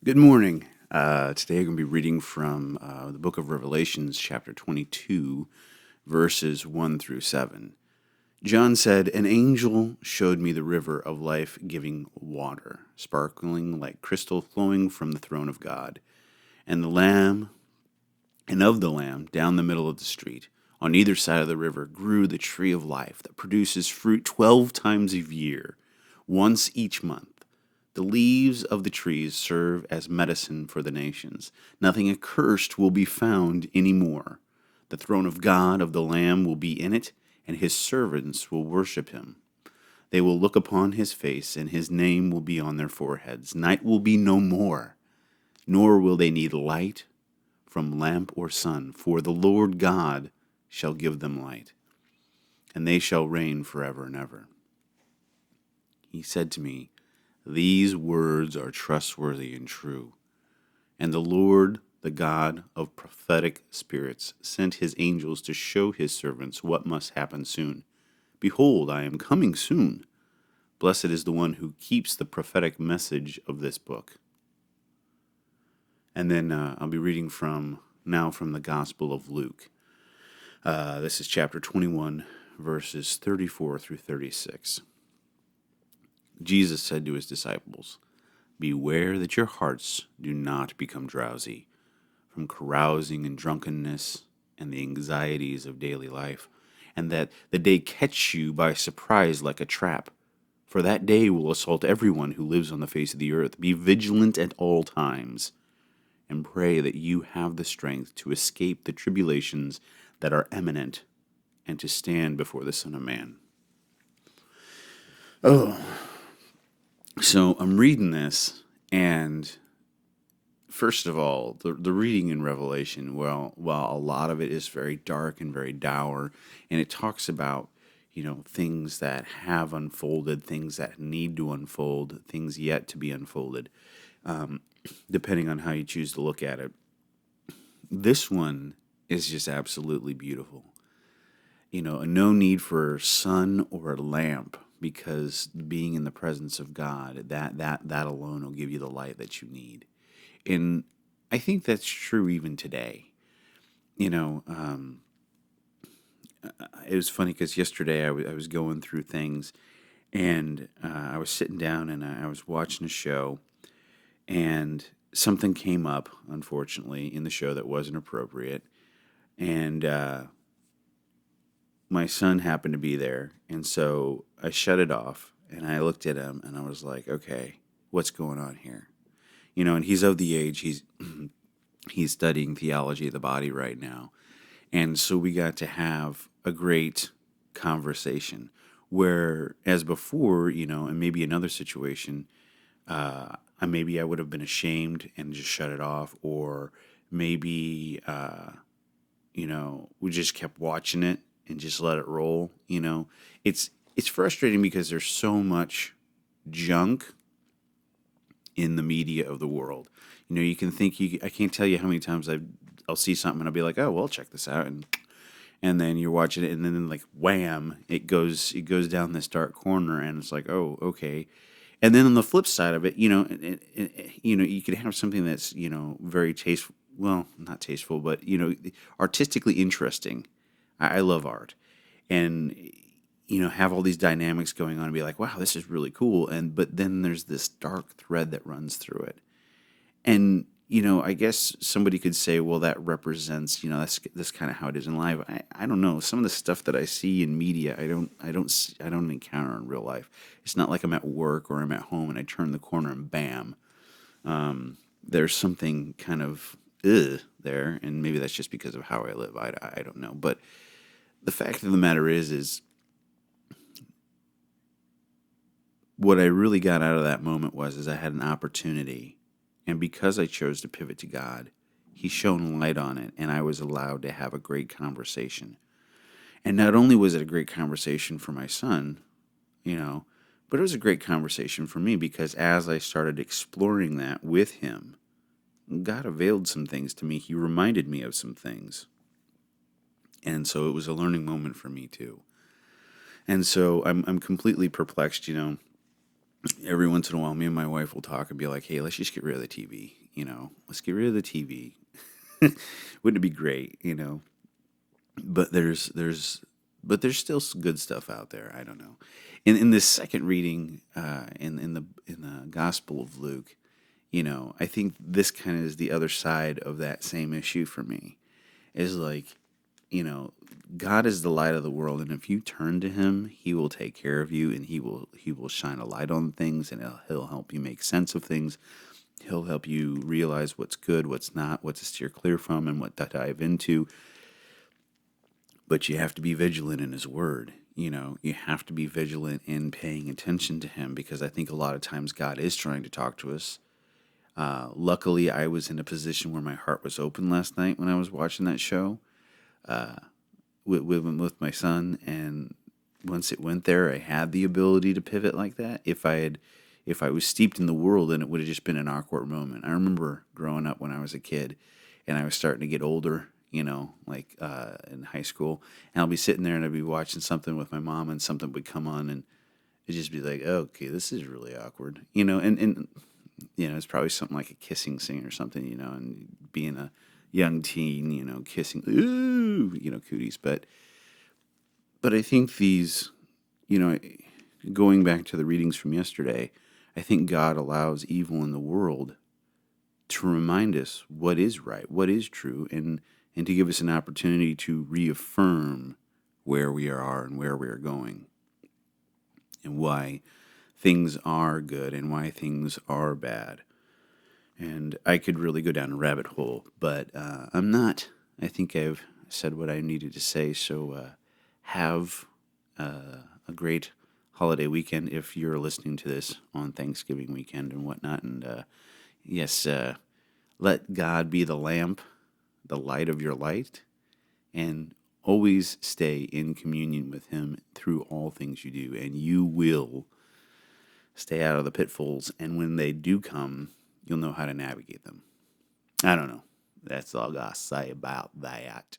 Good morning. Today I'm going to be reading from the book of Revelations, chapter 22, verses 1 through 7. John said, "An angel showed me the river of life giving water, sparkling like crystal flowing from the throne of God, and the Lamb, and of the Lamb down the middle of the street. On either side of the river grew the tree of life that produces fruit 12 times a year, once each month. The leaves of the trees serve as medicine for the nations. Nothing accursed will be found any more. The throne of God of the Lamb will be in it, and his servants will worship him. They will look upon his face, and his name will be on their foreheads. Night will be no more, nor will they need light from lamp or sun, for the Lord God shall give them light, and they shall reign forever and ever." He said to me, "These words are trustworthy and true." And the Lord, the God of prophetic spirits, sent his angels to show his servants what must happen soon. "Behold, I am coming soon. Blessed is the one who keeps the prophetic message of this book." And then I'll be reading from the Gospel of Luke. This is chapter 21, verses 34 through 36. Jesus said to his disciples, "Beware that your hearts do not become drowsy from carousing and drunkenness and the anxieties of daily life, and that the day catch you by surprise like a trap. For that day will assault everyone who lives on the face of the earth. Be vigilant at all times, and pray that you have the strength to escape the tribulations that are imminent and to stand before the Son of Man." Oh, so I'm reading this, and first of all, the reading in Revelation, well, while a lot of it is very dark and very dour, and it talks about, things that have unfolded, things that need to unfold, things yet to be unfolded, depending on how you choose to look at it. This one is just absolutely beautiful. No need for sun or a lamp, because being in the presence of God, that alone will give you the light that you need. And I think that's true even today. You know, um, it was funny because yesterday I was going through things, and I was sitting down and I was watching a show, and something came up, unfortunately, in the show that wasn't appropriate. And my son happened to be there, and so I shut it off, and I looked at him, and I was like, okay, what's going on here? And he's of the age, he's studying theology of the body right now. And so we got to have a great conversation where, as before, and maybe another situation, maybe I would have been ashamed and just shut it off, or maybe, we just kept watching it and just let it roll. It's frustrating because there's so much junk in the media of the world. You can think I can't tell you how many times I'll see something and I'll be like, "Oh, well, check this out," and then you're watching it, and then like wham, it goes down this dark corner, and it's like, "Oh, okay." And then on the flip side of it, you could have something that's very tasteful. Well, not tasteful, but artistically interesting. I love art, and have all these dynamics going on and be like, "Wow, this is really cool." But then there's this dark thread that runs through it. And I guess somebody could say, well, that represents, that's kind of how it is in life. I don't know. Some of the stuff that I see in media, I don't encounter in real life. It's not like I'm at work or I'm at home and I turn the corner and bam, there's something kind of there, and maybe that's just because of how I live. I don't know. But the fact of the matter is what I really got out of that moment is I had an opportunity, and because I chose to pivot to God, He shone light on it, and I was allowed to have a great conversation. And not only was it a great conversation for my son, but it was a great conversation for me, because as I started exploring that with him, God availed some things to me. He reminded me of some things. And so it was a learning moment for me too. And so I'm completely perplexed, every once in a while, me and my wife will talk and be like, "Hey, let's just get rid of the TV. Let's get rid of the TV. Wouldn't it be great? But there's still good stuff out there. I don't know. In this second reading, in the Gospel of Luke, I think this kind of is the other side of that same issue for me. Is like, you know, God is the light of the world, and if you turn to Him, He will take care of you, and He will shine a light on things, and He'll help you make sense of things. He'll help you realize what's good, what's not, what to steer clear from, and what to dive into. But you have to be vigilant in His Word. You have to be vigilant in paying attention to Him, because I think a lot of times God is trying to talk to us. Luckily, I was in a position where my heart was open last night when I was watching that show with my son, and once it went there, I had the ability to pivot like that. If I was steeped in the world, then it would have just been an awkward moment. I remember growing up when I was a kid, and I was starting to get older, like in high school, and I'll be sitting there and I'd be watching something with my mom, and something would come on, and it'd just be like, oh, okay, this is really awkward, and it's probably something like a kissing scene or something, and being a young teen, kissing, ooh, cooties. But I think these, you know, going back to the readings from yesterday, I think God allows evil in the world to remind us what is right, what is true, and to give us an opportunity to reaffirm where we are and where we are going, and why things are good and why things are bad. And I could really go down a rabbit hole, but I'm not. I think I've said what I needed to say. So have a great holiday weekend if you're listening to this on Thanksgiving weekend and whatnot. And yes, let God be the lamp, the light of your light, and always stay in communion with Him through all things you do, and you will stay out of the pitfalls. And when they do come, you'll know how to navigate them. I don't know. That's all I got to say about that.